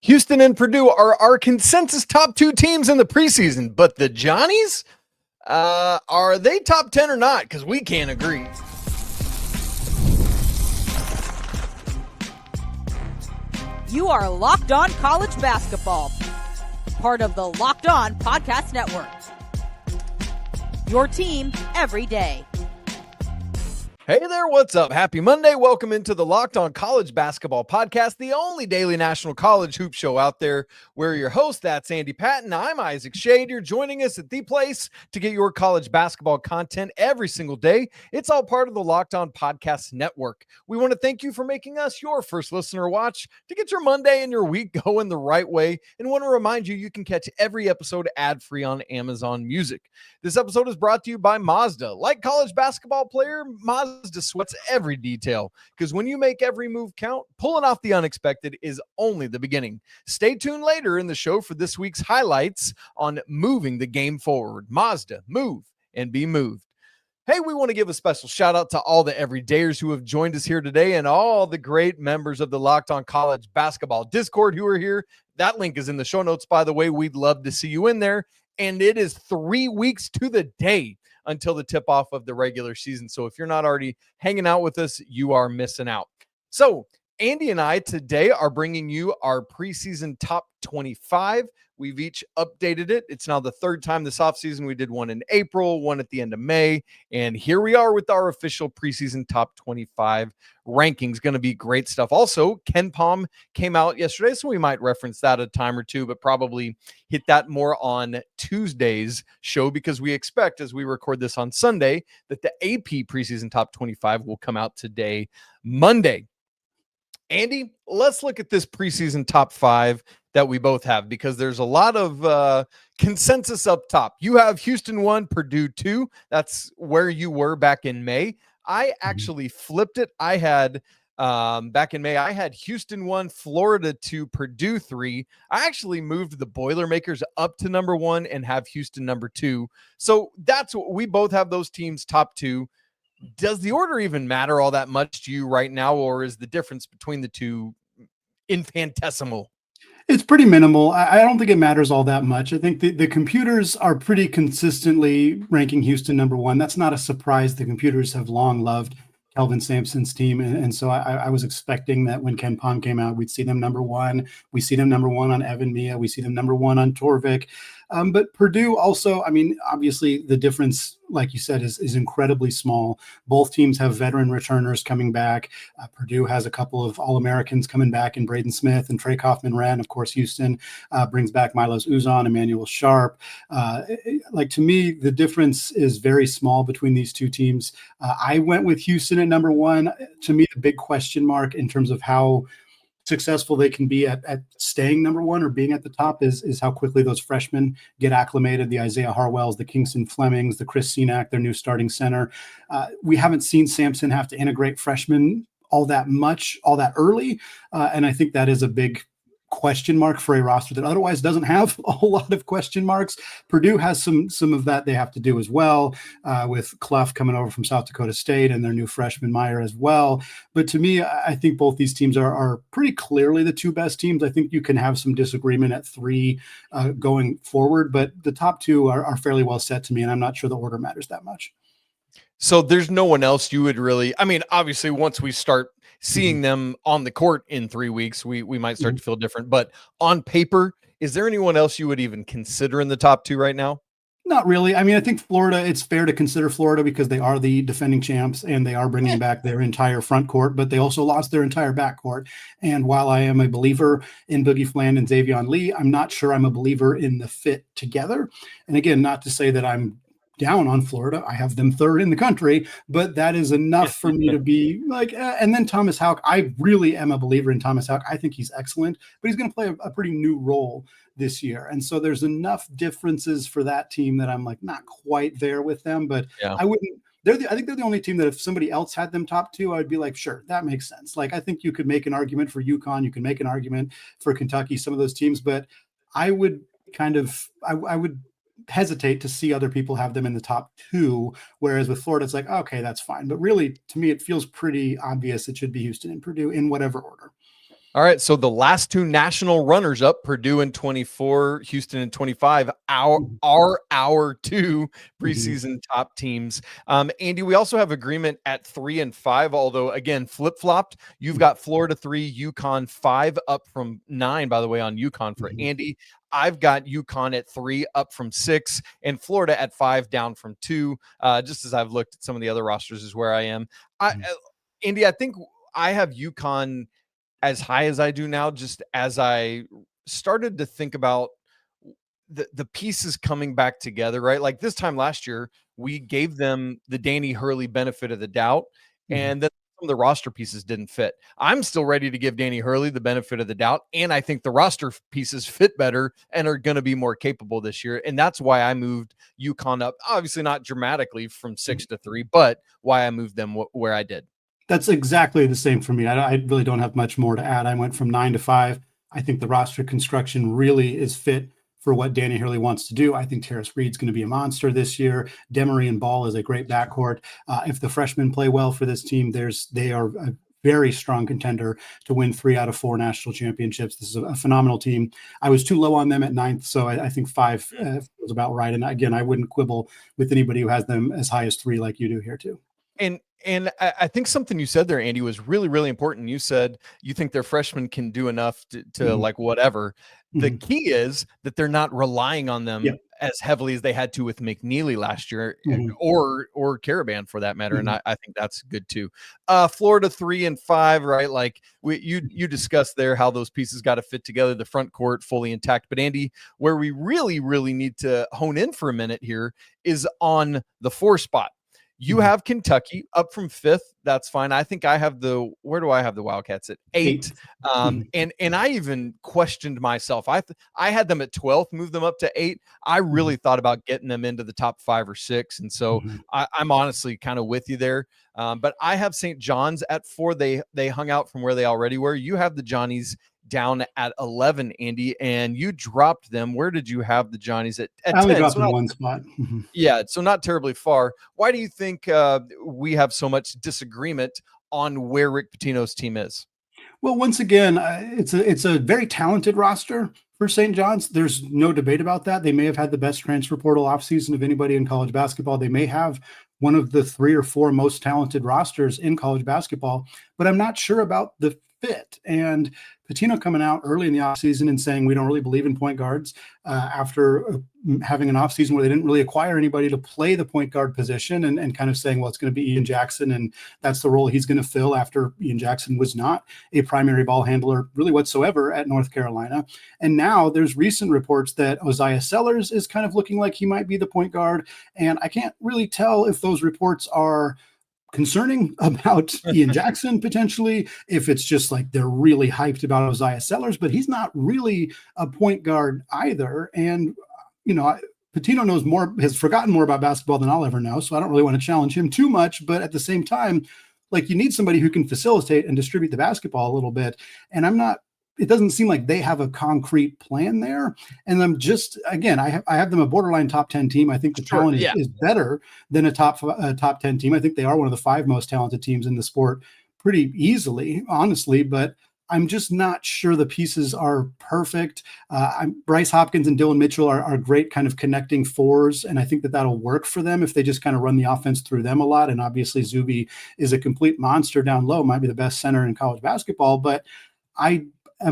Houston and Purdue are our consensus top two teams in the preseason, but the Johnnies, are they top 10 or not? Because we can't agree. You are Locked On College Basketball, part of the Locked On Podcast Network. Your team every day. Hey there, what's up? Happy Monday. Welcome into the Locked On College Basketball Podcast, the only daily national college hoop show out there. We're your host, that's Andy Patton. I'm Isaac Schade. You're joining us at the place to get your college basketball content every single day. It's all part of the Locked On Podcast Network. We want to thank you for making us your first listener watch to get your Monday and your week going the right way. And want to remind you, you can catch every episode ad-free on Amazon Music. This episode is brought to you by Mazda. Like college basketball player, Mazda sweats every detail, because when you make every move count, pulling off the unexpected is only the beginning. Stay tuned later in the show for this week's highlights on moving the game forward. Mazda, move and be moved. Hey, we want to give a special shout out to all the everydayers who have joined us here today and all the great members of the Locked On College Basketball Discord who are here. That link is in the show notes, by the way. We'd love to see you in there. And it is 3 weeks to the day until the tip-off of the regular season. So if you're not already hanging out with us, you are missing out. So Andy and I today are bringing you our preseason top 25. We've each updated it. It's now the third time this offseason. We did one in April, one at the end of May, and here we are with our official preseason top 25 rankings. Going to be great stuff. Also, Ken Palm came out yesterday, so we might reference that a time or two, but probably hit that more on Tuesday's show, because we expect, as we record this on Sunday, that the AP preseason top 25 will come out today, Monday. Andy, let's look at this preseason top 5 that we both have, because there's a lot of consensus up top. You have Houston 1, Purdue 2. That's where you were back in May. I actually flipped it. I had back in May, I had Houston 1, Florida 2, Purdue 3. I actually moved the Boilermakers up to number 1 and have Houston number 2. So that's what we both have, those teams top 2. Does the order even matter all that much to you right now, or is the difference between the two infinitesimal? It's pretty minimal. I don't think it matters all that much. I think the computers are pretty consistently ranking Houston number 1. That's not a surprise. The computers have long loved Kelvin Sampson's team. And so I was expecting that when Ken Palm came out, we'd see them number 1. We see them number 1 on Evan Mia. We see them number 1 on Torvik. But Purdue also, I mean, obviously the difference, like you said, is incredibly small. Both teams have veteran returners coming back. Purdue has a couple of All-Americans coming back in Braden Smith and Trey Kaufman-Wren. Of course, Houston brings back Milos Uzan, Emmanuel Sharp. To me, the difference is very small between these two teams. I went with Houston at number 1. To me, the big question mark in terms of how successful they can be at staying number 1 or being at the top is how quickly those freshmen get acclimated. The Isaiah Harwells, the Kingston Flemings, the Chris Senack, their new starting center. We haven't seen Sampson have to integrate freshmen all that much, all that early. And I think that is a big question mark for a roster that otherwise doesn't have a whole lot of question marks. Purdue has some of that they have to do as well, with Clough coming over from South Dakota State and their new freshman Meyer as well. But to me, I think both these teams are pretty clearly the two best teams. I think you can have some disagreement at 3 going forward, but the top 2 are fairly well set to me, and I'm not sure the order matters that much. So there's no one else you would really, I mean, obviously once we start seeing them on the court in 3 weeks, we might start to feel different, but on paper, is there anyone else you would even consider in the top 2 right now? Not really. I mean, I think Florida, it's fair to consider Florida because they are the defending champs and they are bringing back their entire front court, but they also lost their entire back court. And while I am a believer in Boogie Fland and Xavion Lee, I'm not sure I'm a believer in the fit together. And again, not to say that I'm down on Florida. I have them 3rd in the country, but that is enough for me to be like, and then Thomas Houck, I really am a believer in Thomas Houck. I think he's excellent, but he's going to play a pretty new role this year. And so there's enough differences for that team that I'm like, not quite there with them, but I wouldn't, I think they're the only team that if somebody else had them top 2, I'd be like, sure, that makes sense. Like, I think you could make an argument for UConn. You can make an argument for Kentucky, some of those teams, but I would I would hesitate to see other people have them in the top 2, whereas with Florida, it's like, okay, that's fine. But really, to me, it feels pretty obvious it should be Houston and Purdue in whatever order. All right, so the last two national runners up, Purdue in 24, Houston in 25, our two preseason top teams. Andy, we also have agreement at 3 and 5, although again, flip-flopped. You've got Florida 3, UConn 5, up from 9, by the way, on UConn for Andy. I've got UConn at 3, up from 6, and Florida at 5, down from 2. Just as I've looked at some of the other rosters is where I am. Andy, I think I have UConn as high as I do now, just as I started to think about the pieces coming back together, right? Like this time last year, we gave them the Danny Hurley benefit of the doubt, and then some of the roster pieces didn't fit. I'm still ready to give Danny Hurley the benefit of the doubt, and I think the roster pieces fit better and are going to be more capable this year, and that's why I moved UConn up, obviously not dramatically from 6 to 3, but why I moved them where I did. That's exactly the same for me. I really don't have much more to add. I went from 9 to 5. I think the roster construction really is fit for what Danny Hurley wants to do. I think Terrace Reed's going to be a monster this year. Demery and Ball is a great backcourt. If the freshmen play well for this team, they are a very strong contender to win 3 out of 4 national championships. This is a phenomenal team. I was too low on them at 9th, so I think 5 was about right. And again, I wouldn't quibble with anybody who has them as high as 3 like you do here too. And I think something you said there, Andy, was really, really important. You said you think their freshmen can do enough to like whatever. The key is that they're not relying on them as heavily as they had to with McNeely last year, or Caravan for that matter. And I think that's good too. Florida 3 and 5, right? Like you discussed there how those pieces got to fit together, the front court fully intact. But Andy, where we really, really need to hone in for a minute here is on the 4 spot. You have Kentucky up from 5th. That's fine. I think I have where do I have the Wildcats at 8? And I even questioned myself. I had them at 12th, moved them up to 8. I really thought about getting them into the top 5 or 6. And so I'm honestly kind of with you there. But I have St. John's at 4. They hung out from where they already were. You have the Johnnies down at 11, Andy, and you dropped them. Where did you have the Johnnies at 10? I only dropped them 1 spot. Yeah, so not terribly far. Why do you think we have so much disagreement on where Rick Pitino's team is? Well, once again, it's a very talented roster for St. John's. There's no debate about that. They may have had the best transfer portal offseason of anybody in college basketball. They may have one of the 3 or 4 most talented rosters in college basketball, but I'm not sure about the fit. And Pitino coming out early in the offseason and saying we don't really believe in point guards after having an offseason where they didn't really acquire anybody to play the point guard position, and kind of saying, well, it's going to be Ian Jackson, and that's the role he's going to fill after Ian Jackson was not a primary ball handler really whatsoever at North Carolina. And now there's recent reports that Isaiah Sellers is kind of looking like he might be the point guard. And I can't really tell if those reports are concerning about Ian Jackson potentially, if it's just like they're really hyped about Isaiah Sellers, but he's not really a point guard either. And, Pitino has forgotten more about basketball than I'll ever know, so I don't really want to challenge him too much. But at the same time, like, you need somebody who can facilitate and distribute the basketball a little bit. And it doesn't seem like they have a concrete plan there. And I'm just, again, I have them a borderline top 10 team. I think the talent is better than a top 10 team. I think they are one of the 5 most talented teams in the sport pretty easily, honestly, but I'm just not sure the pieces are perfect. Bryce Hopkins and Dylan Mitchell are great kind of connecting 4s, and I think that'll work for them if they just kind of run the offense through them a lot. And obviously Zuby is a complete monster down low, might be the best center in college basketball, but I'm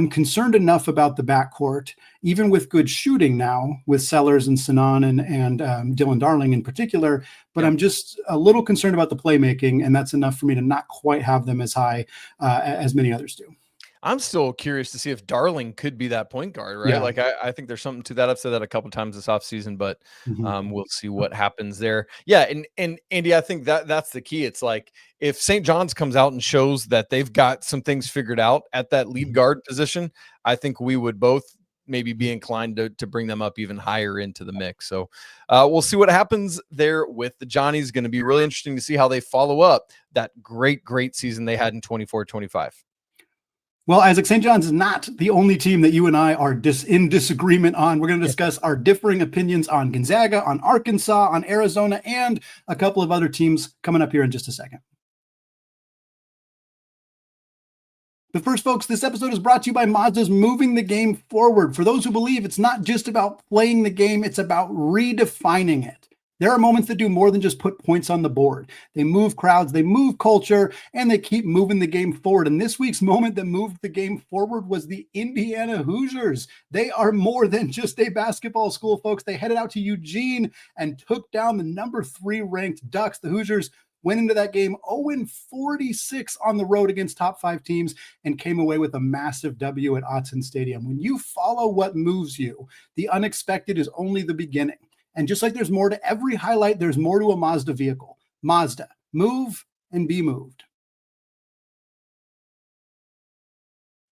concerned enough about the backcourt, even with good shooting now with Sellers and Sinan and Dylan Darling in particular, but I'm just a little concerned about the playmaking, and that's enough for me to not quite have them as high as many others do. I'm still curious to see if Darling could be that point guard, right? Yeah. Like I think there's something to that. I've said that a couple of times this offseason, but we'll see what happens there. Yeah, and Andy, I think that's the key. It's like if St. John's comes out and shows that they've got some things figured out at that lead guard position, I think we would both maybe be inclined to bring them up even higher into the mix. So we'll see what happens there with the Johnnies. Going to be really interesting to see how they follow up that great season they had in 24-25. Well, Isaac, St. John's is not the only team that you and I are in disagreement on. We're going to discuss our differing opinions on Gonzaga, on Arkansas, on Arizona, and a couple of other teams coming up here in just a second. But first, folks, this episode is brought to you by Mazda's moving the game forward. For those who believe it's not just about playing the game, it's about redefining it. There are moments that do more than just put points on the board. They move crowds, they move culture, and they keep moving the game forward. And this week's moment that moved the game forward was the Indiana Hoosiers. They are more than just a basketball school, folks. They headed out to Eugene and took down the number 3 ranked Ducks. The Hoosiers went into that game 0-46 on the road against top 5 teams and came away with a massive W at Autzen Stadium. When you follow what moves you, the unexpected is only the beginning. And just like there's more to every highlight, there's more to a Mazda vehicle. Mazda, move and be moved.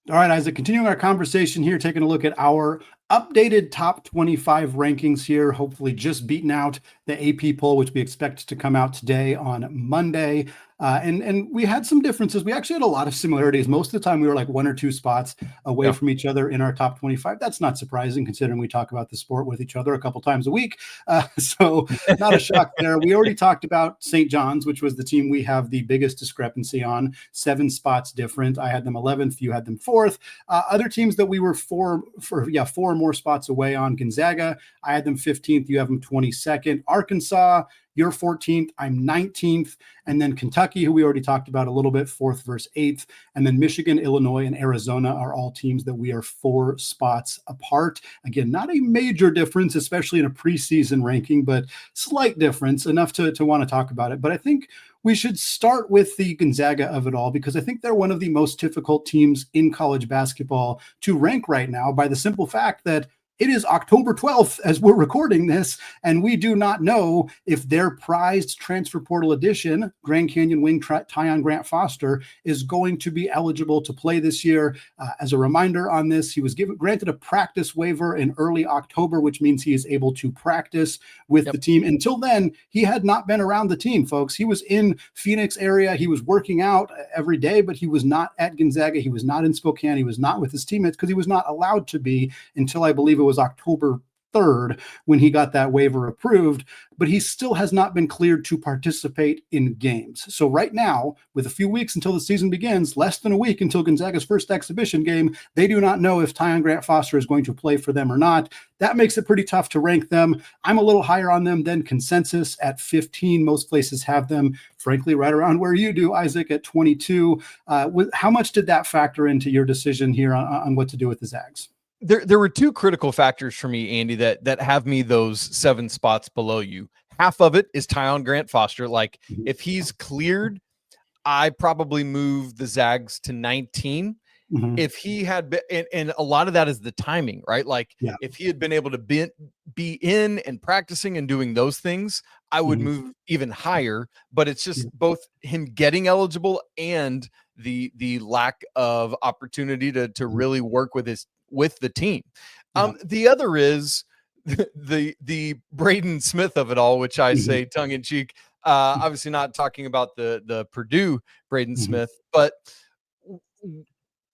All right, Isaac, continuing our conversation here, taking a look at our updated top 25 rankings here, hopefully just beating out the AP poll, which we expect to come out today on Monday. And we had some differences. We actually had a lot of similarities. Most of the time we were like 1 or 2 spots away from each other in our top 25. That's not surprising considering we talk about the sport with each other a couple times a week. So not a shock there. We already talked about St. John's, which was the team we have the biggest discrepancy on, 7 spots different. I had them 11th. You had them 4th. Other teams that we were 4 or more spots away on, Gonzaga, I had them 15th. You have them 22nd. Arkansas, you're 14th, I'm 19th, and then Kentucky, who we already talked about a little bit, 4th versus 8th, and then Michigan, Illinois, and Arizona are all teams that we are 4 spots apart. Again, not a major difference, especially in a preseason ranking, but slight difference, enough to want to talk about it. But I think we should start with the Gonzaga of it all, because I think they're one of the most difficult teams in college basketball to rank right now by the simple fact that it is October 12th as we're recording this, and we do not know if their prized transfer portal addition, Grand Canyon wing Tyon Grant-Foster, is going to be eligible to play this year. As a reminder on this, he was granted a practice waiver in early October, which means he is able to practice with the team. Until then, he had not been around the team, folks. He was in Phoenix area. He was working out every day, but he was not at Gonzaga. He was not in Spokane. He was not with his teammates because he was not allowed to be until I believe it was October 3rd when he got that waiver approved, but he still has not been cleared to participate in games. So right now, with a few weeks until the season begins, less than a week until Gonzaga's first exhibition game, they do not know if Tyon Grant-Foster is going to play for them or not. That makes it pretty tough to rank them. I'm a little higher on them than consensus at 15. Most places have them, frankly, right around where you do, Isaac, at 22. How much did that factor into your decision here on what to do with the Zags? There were 2 critical factors for me, Andy, that have me those 7 spots below you. Half of it is Tyon Grant-Foster. Like, if he's cleared, I probably move the Zags to 19. If he had been, and a lot of that is the timing, right? Like, if he had been able to be in and practicing and doing those things, I would move even higher. But it's just both him getting eligible and the lack of opportunity to really work with the team. The other is the Braden Smith of it all, which I say tongue in cheek, obviously not talking about the Purdue Braden Smith, but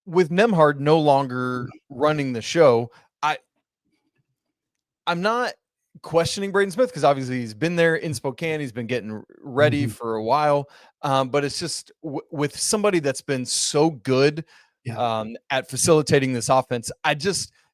with Nembhard no longer running the show, I'm not questioning Braden Smith because obviously he's been there in Spokane. He's been getting ready for a while. But it's just with somebody that's been so good at facilitating this offense,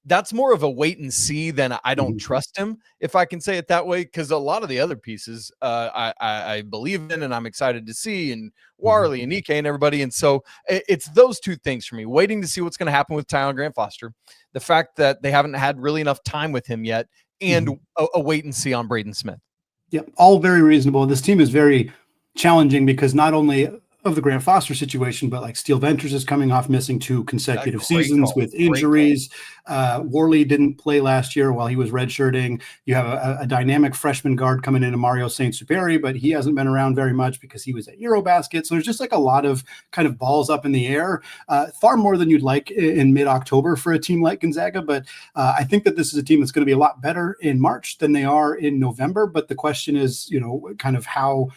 that's more of a wait and see than I don't trust him, if I can say it that way, because a lot of the other pieces I believe in and I'm excited to see, and Warley and Ike and everybody. And so it's those 2 things for me, waiting to see what's going to happen with Tyon Grant-Foster, the fact that they haven't had really enough time with him yet, and a wait and see on Braden Smith. Yep, all very reasonable. This team is very challenging because not only of the Grant Foster situation, but like Steel Ventures is coming off missing 2 consecutive seasons with injuries. Warley didn't play last year while he was redshirting. You have a dynamic freshman guard coming in, Mario Saint-Superi, but he hasn't been around very much because he was at Eurobasket. So there's just like a lot of kind of balls up in the air, far more than you'd like in mid-October for a team like Gonzaga. But I think that this is a team that's going to be a lot better in March than they are in November. But the question is, kind of how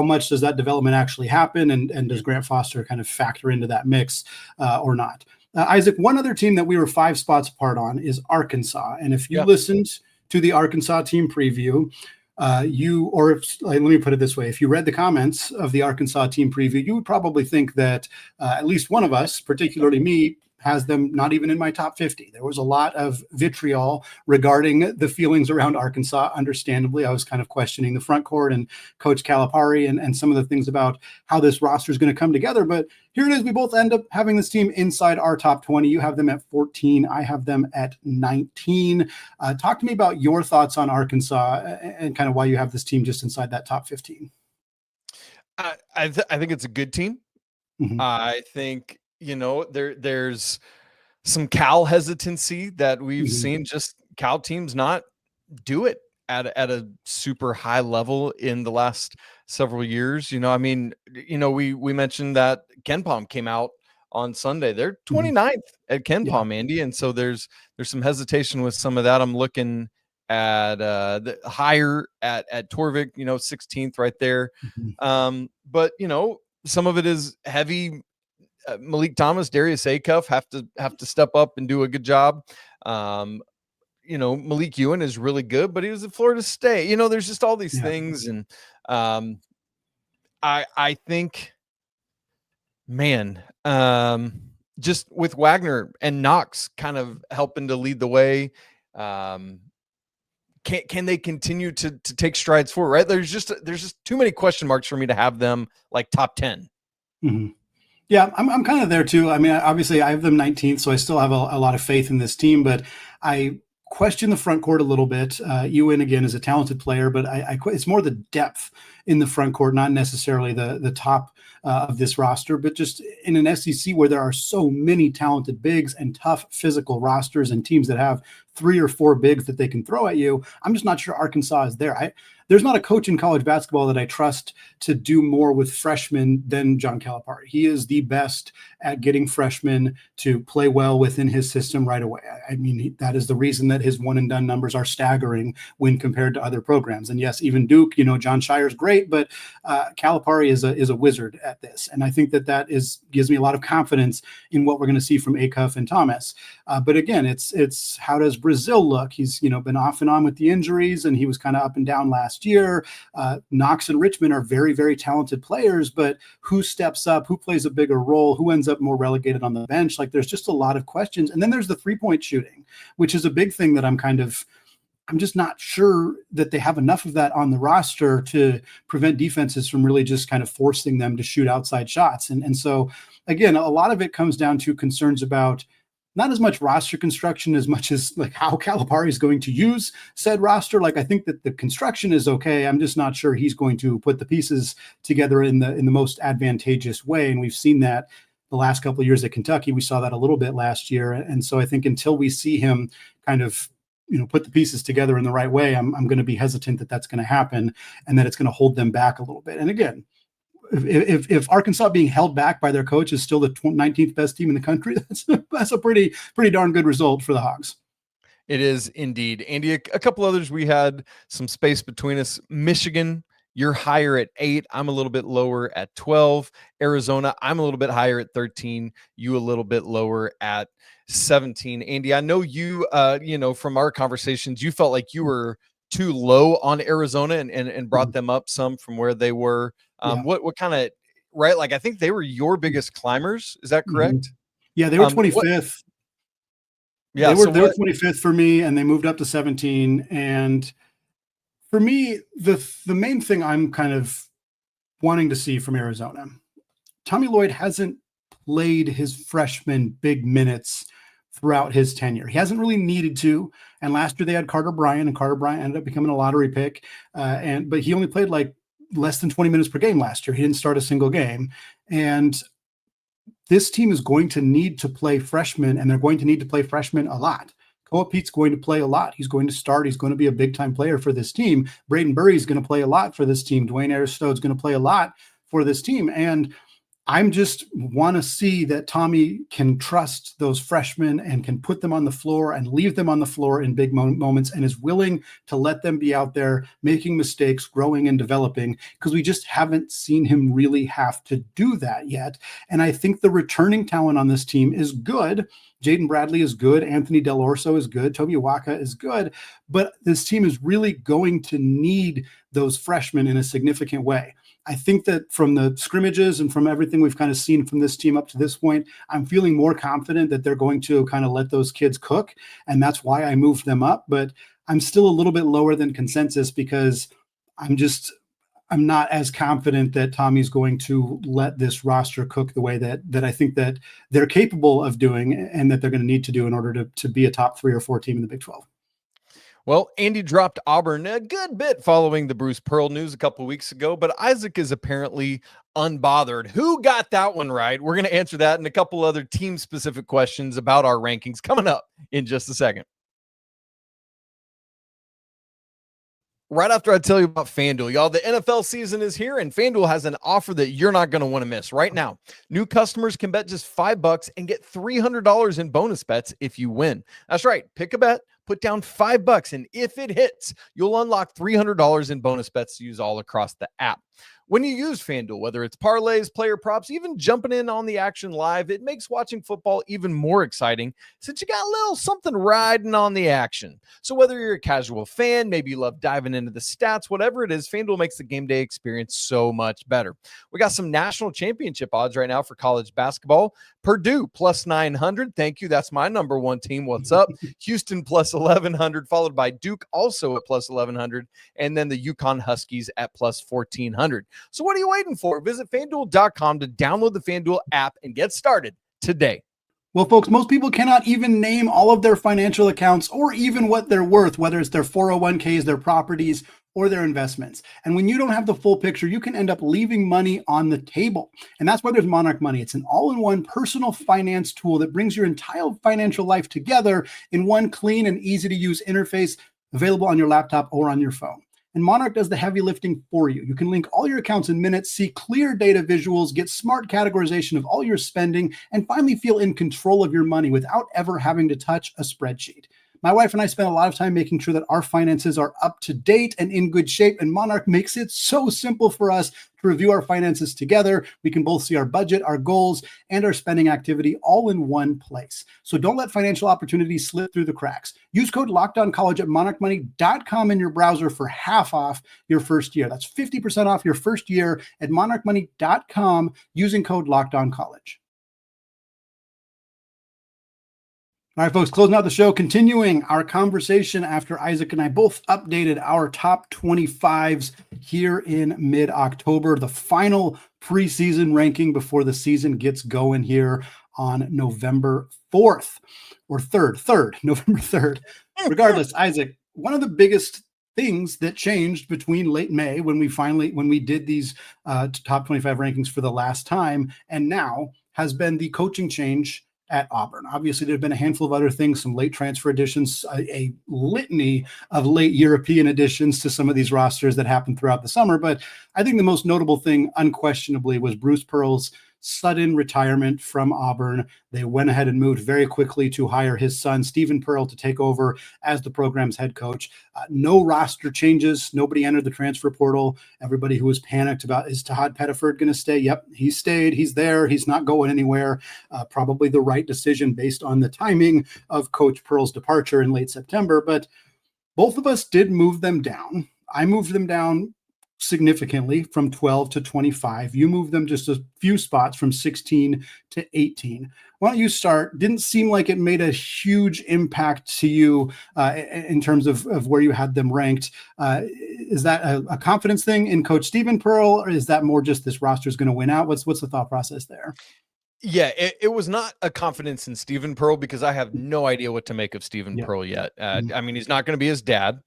much does that development actually happen, and does Grant Foster kind of factor into that mix or not? Isaac, one other team that we were 5 spots apart on is Arkansas. And if you listened to the Arkansas team preview, let me put it this way, if you read the comments of the Arkansas team preview, you would probably think that at least one of us, particularly me, has them not even in my top 50. There was a lot of vitriol regarding the feelings around Arkansas. Understandably, I was kind of questioning the front court and Coach Calipari and some of the things about how this roster is going to come together. But here it is. We both end up having this team inside our top 20. You have them at 14. I have them at 19. Talk to me about your thoughts on Arkansas and kind of why you have this team just inside that top 15. I think it's a good team. Mm-hmm. I think, there's some Cal hesitancy that we've seen, just Cal teams not do it at a super high level in the last several years. We mentioned that KenPom came out on Sunday. They're 29th at KenPom, Andy. And so there's some hesitation with some of that. I'm looking at the higher at Torvik, 16th right there. But some of it is heavy. Malik Thomas, Darius Acuff have to step up and do a good job. Malik Ewan is really good, but he was at Florida State. There's just all these things. And I think, just with Wagner and Knox kind of helping to lead the way, can they continue to take strides forward, right? There's just too many question marks for me to have them like top 10. Mm-hmm. Yeah, I'm kind of there too. I mean, obviously I have them 19th, so I still have a lot of faith in this team, but I question the front court a little bit. Ewan, again, is a talented player, but it's more the depth in the front court, not necessarily the top of this roster, but just in an SEC where there are so many talented bigs and tough physical rosters and teams that have 3 or 4 bigs that they can throw at you. I'm just not sure Arkansas is there. There's not a coach in college basketball that I trust to do more with freshmen than John Calipari. He is the best at getting freshmen to play well within his system right away. I mean, that is the reason that his one and done numbers are staggering when compared to other programs. And yes, even Duke, John Shire's great, but Calipari is a wizard at this. And I think that gives me a lot of confidence in what we're going to see from Acuff and Thomas. But again, it's how does Brazil look? He's, been off and on with the injuries, and he was kind of up and down last year. Knox and Richmond are very, very talented players, but who steps up, who plays a bigger role, who ends up more relegated on the bench? Like, there's just a lot of questions. And then there's the 3-point shooting, which is a big thing that I'm just not sure that they have enough of that on the roster to prevent defenses from really just kind of forcing them to shoot outside shots. And so, again, a lot of it comes down to concerns about not as much roster construction as much as like how Calipari is going to use said roster. Like, I think that the construction is okay. I'm just not sure he's going to put the pieces together in the most advantageous way. And we've seen that the last couple of years at Kentucky. We saw that a little bit last year. And so I think until we see him kind of, put the pieces together in the right way, I'm going to be hesitant that that's going to happen and that it's going to hold them back a little bit. And again, if Arkansas being held back by their coach is still the 19th best team in the country, that's a pretty darn good result for the Hogs. It is indeed. Andy, a couple others, we had some space between us. Michigan, you're higher at 8. I'm a little bit lower at 12. Arizona, I'm a little bit higher at 13. You a little bit lower at 17. Andy, I know you, from our conversations, you felt like you were too low on Arizona and brought them up some from where they were. What kind of, right? Like, I think they were your biggest climbers. Is that correct? Yeah, they were 25th. They were 25th for me, and they moved up to 17. And for me, the main thing I'm kind of wanting to see from Arizona, Tommy Lloyd hasn't played his freshman big minutes throughout his tenure. He hasn't really needed to. And last year they had Carter Bryant, and Carter Bryant ended up becoming a lottery pick. But he only played like less than 20 minutes per game last year. He didn't start a single game. And this team is going to need to play freshmen, and they're going to need to play freshmen a lot. Koa Pete's going to play a lot. He's going to start. He's going to be a big-time player for this team. Braden Burry is going to play a lot for this team. Dwayne Aristode's going to play a lot for this team. And I'm just want to see that Tommy can trust those freshmen and can put them on the floor and leave them on the floor in big moments, and is willing to let them be out there making mistakes, growing and developing, because we just haven't seen him really have to do that yet. And I think the returning talent on this team is good. Jaden Bradley is good. Anthony Del Orso is good. Toby Awaka is good. But this team is really going to need those freshmen in a significant way. I think that from the scrimmages and from everything we've kind of seen from this team up to this point, I'm feeling more confident that they're going to kind of let those kids cook. And that's why I moved them up. But I'm still a little bit lower than consensus because I'm not as confident that Tommy's going to let this roster cook the way that I think that they're capable of doing and that they're going to need to do in order to be a top 3 or 4 team in the Big 12. Well, Andy dropped Auburn a good bit following the Bruce Pearl news a couple of weeks ago, but Isaac is apparently unbothered. Who got that one right? We're going to answer that and a couple other team-specific questions about our rankings coming up in just a second. Right after I tell you about FanDuel, y'all, the NFL season is here, and FanDuel has an offer that you're not going to want to miss. Right now, new customers can bet just $5 and get $300 in bonus bets if you win. That's right. Pick a bet, put down $5, and if it hits, you'll unlock $300 in bonus bets to use all across the app. When you use FanDuel, whether it's parlays, player props, even jumping in on the action live, it makes watching football even more exciting since you got a little something riding on the action. So whether you're a casual fan, maybe you love diving into the stats, whatever it is, FanDuel makes the game day experience so much better. We got some national championship odds right now for college basketball. Purdue plus 900. Thank you. That's my number one team. What's up? Houston plus 1100, followed by Duke also at plus 1100, and then the UConn Huskies at plus 1400. So what are you waiting for? Visit FanDuel.com to download the FanDuel app and get started today. Well, folks, most people cannot even name all of their financial accounts or even what they're worth, whether it's their 401ks, their properties, or their investments. And when you don't have the full picture, you can end up leaving money on the table. And that's why there's Monarch Money. It's an all-in-one personal finance tool that brings your entire financial life together in one clean and easy-to-use interface available on your laptop or on your phone. And Monarch does the heavy lifting for you. You can link all your accounts in minutes, see clear data visuals, get smart categorization of all your spending, and finally feel in control of your money without ever having to touch a spreadsheet. My wife and I spend a lot of time making sure that our finances are up to date and in good shape, and Monarch makes it so simple for us to review our finances together. We can both see our budget, our goals, and our spending activity all in one place. So don't let financial opportunities slip through the cracks. Use code LOCKEDONCollege at monarchmoney.com in your browser for half off your first year. That's 50% off your first year at monarchmoney.com using code LOCKEDONCollege. All right, folks, closing out the show, continuing our conversation after Isaac and I both updated our top 25s here in mid-October, the final preseason ranking before the season gets going here on November 4th or 3rd, November 3rd. Regardless, Isaac, one of the biggest things that changed between late May when we did these top 25 rankings for the last time and now has been the coaching change at Auburn. Obviously, there have been a handful of other things, some late transfer additions, a litany of late European additions to some of these rosters that happened throughout the summer. But I think the most notable thing, unquestionably, was Bruce Pearl's sudden retirement from Auburn. They went ahead and moved very quickly to hire his son, Stephen Pearl, to take over as the program's head coach. No roster changes. Nobody entered the transfer portal. Everybody who was panicked about, is Tahad Pettiford going to stay? Yep, he stayed. He's there. He's not going anywhere. Probably the right decision based on the timing of Coach Pearl's departure in late September. But both of us did move them down. I moved them down significantly from 12 to 25. You moved them just a few spots from 16 to 18. Why don't you start? Didn't seem like it made a huge impact to you in terms of where you had them ranked. Is that a confidence thing in Coach Stephen Pearl, or is that more just this roster is going to win out? What's the thought process there? Yeah, it was not a confidence in Stephen Pearl because I have no idea what to make of Stephen Pearl yet. I mean, he's not going to be his dad.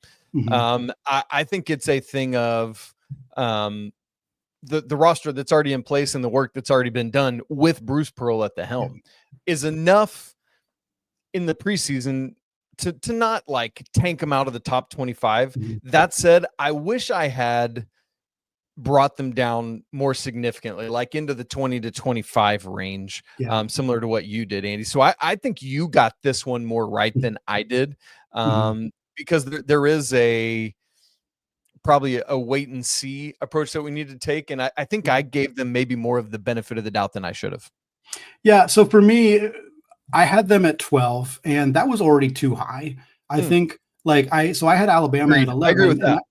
I think it's a thing of the roster that's already in place and the work that's already been done with Bruce Pearl at the helm is enough in the preseason to not like tank him out of the top 25. That said, I wish I had brought them down more significantly, like into the 20 to 25 range, similar to what you did, Andy. So I think you got this one more right than I did, because there is probably a wait and see approach that we need to take. And I think I gave them maybe more of the benefit of the doubt than I should have. Yeah. So for me, I had them at 12, and that was already too high. I think I had Alabama at 11. I agree with that.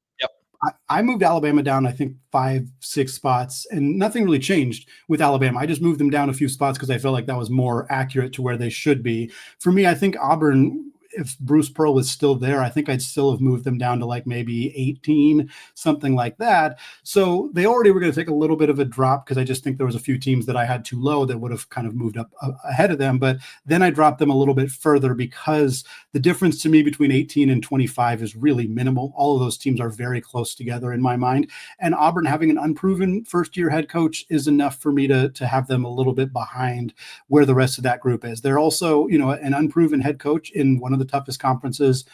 I moved Alabama down, I think 5-6 spots, and nothing really changed with Alabama. I just moved them down a few spots because I felt like that was more accurate to where they should be. For me, I think Auburn, if Bruce Pearl was still there, I think I'd still have moved them down to like maybe 18, something like that. So they already were going to take a little bit of a drop because I just think there was a few teams that I had too low that would have kind of moved up ahead of them. But then I dropped them a little bit further because the difference to me between 18 and 25 is really minimal. All of those teams are very close together in my mind. And Auburn having an unproven first-year head coach is enough for me to have them a little bit behind where the rest of that group is. They're also, an unproven head coach in one of the toughest conferences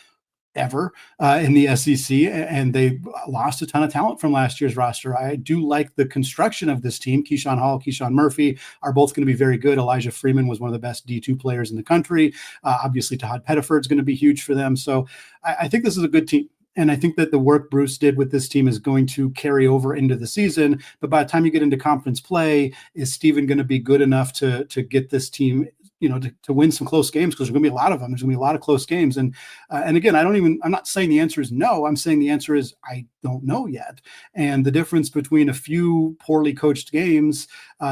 ever in the SEC, and they lost a ton of talent from last year's roster. I do like the construction of this team. Keyshawn Hall, Keyshawn Murphy are both going to be very good. Elijah Freeman was one of the best D2 players in the country. Obviously, Todd Pettiford is going to be huge for them. So I think this is a good team. And I think that the work Bruce did with this team is going to carry over into the season. But by the time you get into conference play, is Steven going to be good enough to get this team, to win some close games? Because there's going to be a lot of them. There's going to be a lot of close games. And again, I'm not saying the answer is no. I'm saying the answer is I don't know yet. And the difference between a few poorly coached games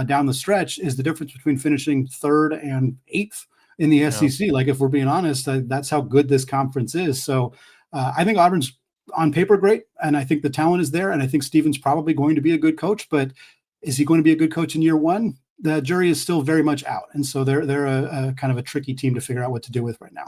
down the stretch is the difference between finishing 3rd and 8th in the SEC. Like, if we're being honest, that's how good this conference is. So I think Auburn's on paper great, and I think the talent is there, and I think Steven's probably going to be a good coach, but is he going to be a good coach in year one? The jury is still very much out, and so they're a kind of a tricky team to figure out what to do with right now.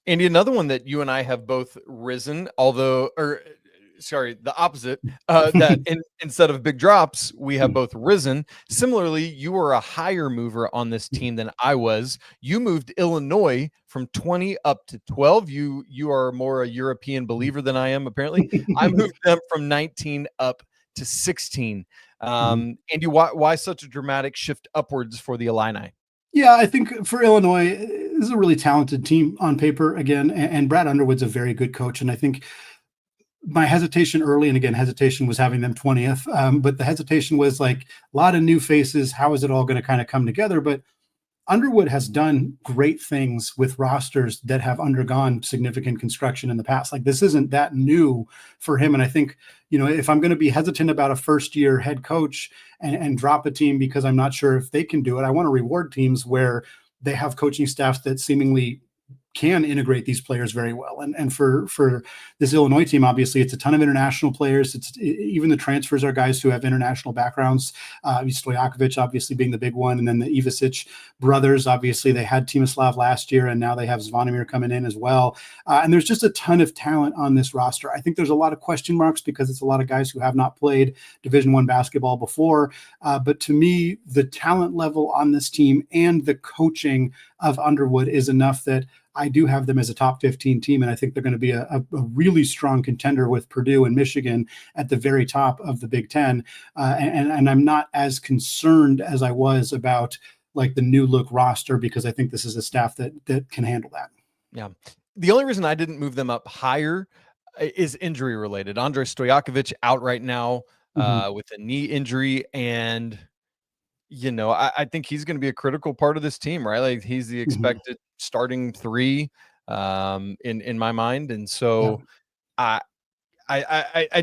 Andy, another one that you and I have both risen, the opposite, that instead of big drops, we have both risen. Similarly, you were a higher mover on this team than I was. You moved Illinois from 20 up to 12. You are more a European believer than I am, apparently. I moved them from 19 up to 16. Andy, why such a dramatic shift upwards for the Illini? Yeah, I think for Illinois, this is a really talented team on paper again, and Brad Underwood's a very good coach, and I think my hesitation early, and again, hesitation was having them 20th, but the hesitation was like a lot of new faces. How is it all going to kind of come together? But Underwood has done great things with rosters that have undergone significant construction in the past. Like, this isn't that new for him. And I think, if I'm going to be hesitant about a first-year head coach and drop a team because I'm not sure if they can do it, I want to reward teams where they have coaching staffs that seemingly can integrate these players very well. And for this Illinois team, obviously it's a ton of international players. Even the transfers are guys who have international backgrounds. Stojakovic obviously being the big one. And then the Ivasic brothers, obviously they had Timislav last year, and now they have Zvonimir coming in as well. And there's just a ton of talent on this roster. I think there's a lot of question marks because it's a lot of guys who have not played Division I basketball before. But to me, the talent level on this team and the coaching of Underwood is enough that I do have them as a top 15 team, and I think they're going to be a really strong contender with Purdue and Michigan at the very top of the Big Ten. And I'm not as concerned as I was about like the new look roster, because I think this is a staff that can handle that. Yeah. The only reason I didn't move them up higher is injury related. Andrei Stojakovic out right now with a knee injury, and I think he's going to be a critical part of this team, right? Like, he's the expected starting 3 in my mind. And so I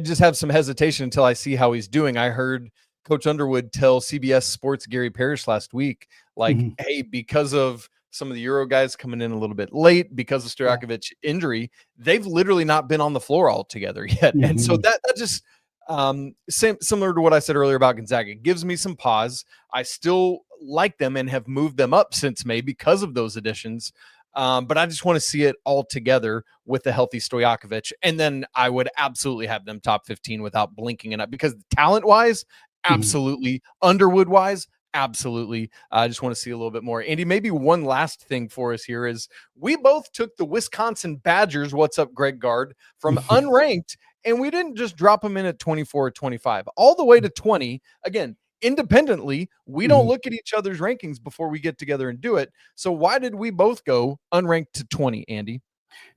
just have some hesitation until I see how he's doing. I heard Coach Underwood tell CBS Sports Gary Parrish last week, like, hey, because of some of the Euro guys coming in a little bit late, because of Stojakovic injury, they've literally not been on the floor altogether yet. And so that just similar to what I said earlier about Gonzaga, it gives me some pause. I still like them and have moved them up since May because of those additions. But I just want to see it all together with the healthy Stojakovic. And then I would absolutely have them top 15 without blinking it up, because talent wise, absolutely. Underwood wise, absolutely. I just want to see a little bit more. Andy, maybe one last thing for us here is we both took the Wisconsin Badgers, what's up, Greg Gard, from unranked And we didn't just drop them in at 24 or 25, all the way to 20. Again, independently, we don't look at each other's rankings before we get together and do it. So why did we both go unranked to 20, Andy?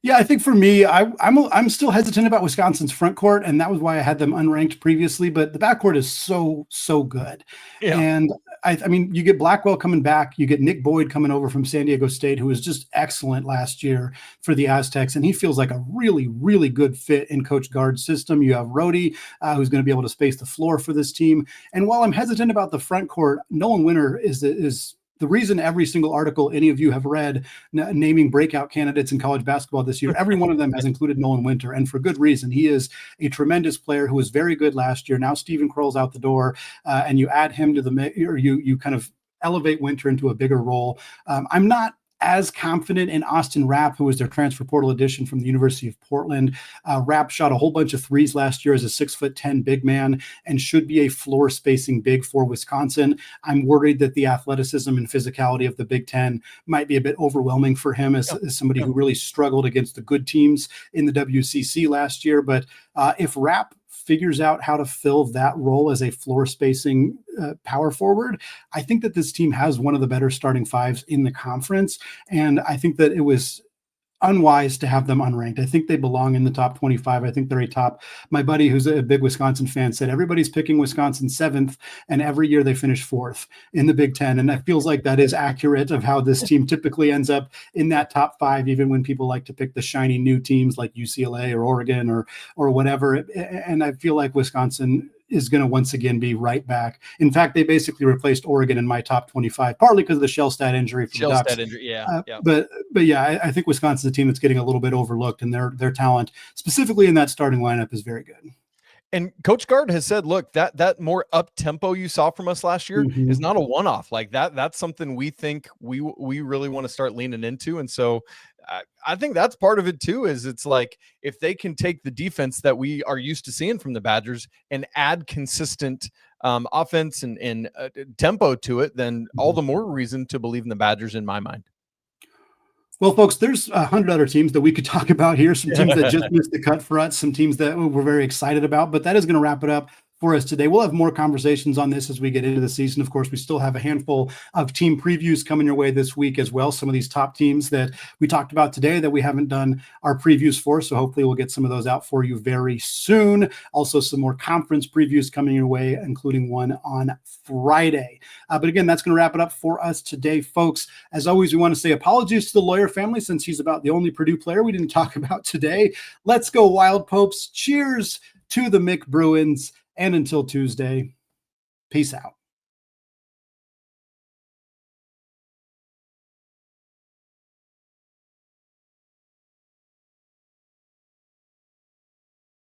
Yeah, I think for me, I'm still hesitant about Wisconsin's front court, and that was why I had them unranked previously. But the backcourt is so good, and I mean, you get Blackwell coming back, you get Nick Boyd coming over from San Diego State, who was just excellent last year for the Aztecs, and he feels like a really good fit in Coach Gard's system. You have Rhodey, who's going to be able to space the floor for this team. And while I'm hesitant about the front court, Nolan Winter is the reason every single article any of you have read naming breakout candidates in college basketball this year, every one of them has included Nolan Winter, and for good reason. He is a tremendous player who was very good last year. Now Stephen Kroll's out the door, and you add him to the mix, or you kind of elevate Winter into a bigger role. I'm not as confident in Austin Rapp, who was their transfer portal addition from the University of Portland. Rapp shot a whole bunch of threes last year as a 6'10" big man and should be a floor spacing big for Wisconsin. I'm worried that the athleticism and physicality of the Big Ten might be a bit overwhelming for him as somebody who really struggled against the good teams in the WCC last year. But if Rapp figures out how to fill that role as a floor spacing power forward, I think that this team has one of the better starting fives in the conference. And I think that it was unwise to have them unranked. I think they belong in the top 25. I think they're a top. My buddy, who's a big Wisconsin fan, said everybody's picking Wisconsin 7th, and every year they finish 4th in the Big Ten. And that feels like that is accurate of how this team typically ends up in that top 5, even when people like to pick the shiny new teams like UCLA or Oregon or whatever. And I feel like Wisconsin is going to once again be right back. In fact, they basically replaced Oregon in my top 25, partly because of the Shellstad injury. Shellstad injury, yeah. But yeah, I think Wisconsin's a team that's getting a little bit overlooked, and their talent, specifically in that starting lineup, is very good. And Coach Gard has said, look, that more up tempo you saw from us last year is not a one-off. Like that's something we think we really want to start leaning into. And so I think that's part of it too, is it's like, if they can take the defense that we are used to seeing from the Badgers and add consistent offense and tempo to it, then all the more reason to believe in the Badgers in my mind. Well, folks, there's 100 other teams that we could talk about here. Some teams that just missed the cut for us, some teams that we're very excited about, but that is going to wrap it up for us today. We'll have more conversations on this as we get into the season. Of course, we still have a handful of team previews coming your way this week as well. Some of these top teams that we talked about today that we haven't done our previews for. So hopefully we'll get some of those out for you very soon. Also, some more conference previews coming your way, including one on Friday. But again, that's going to wrap it up for us today, folks. As always, we want to say apologies to the Lawyer family, since he's about the only Purdue player we didn't talk about today. Let's go Wild Popes. Cheers to the Mick Bruins. And until Tuesday, peace out.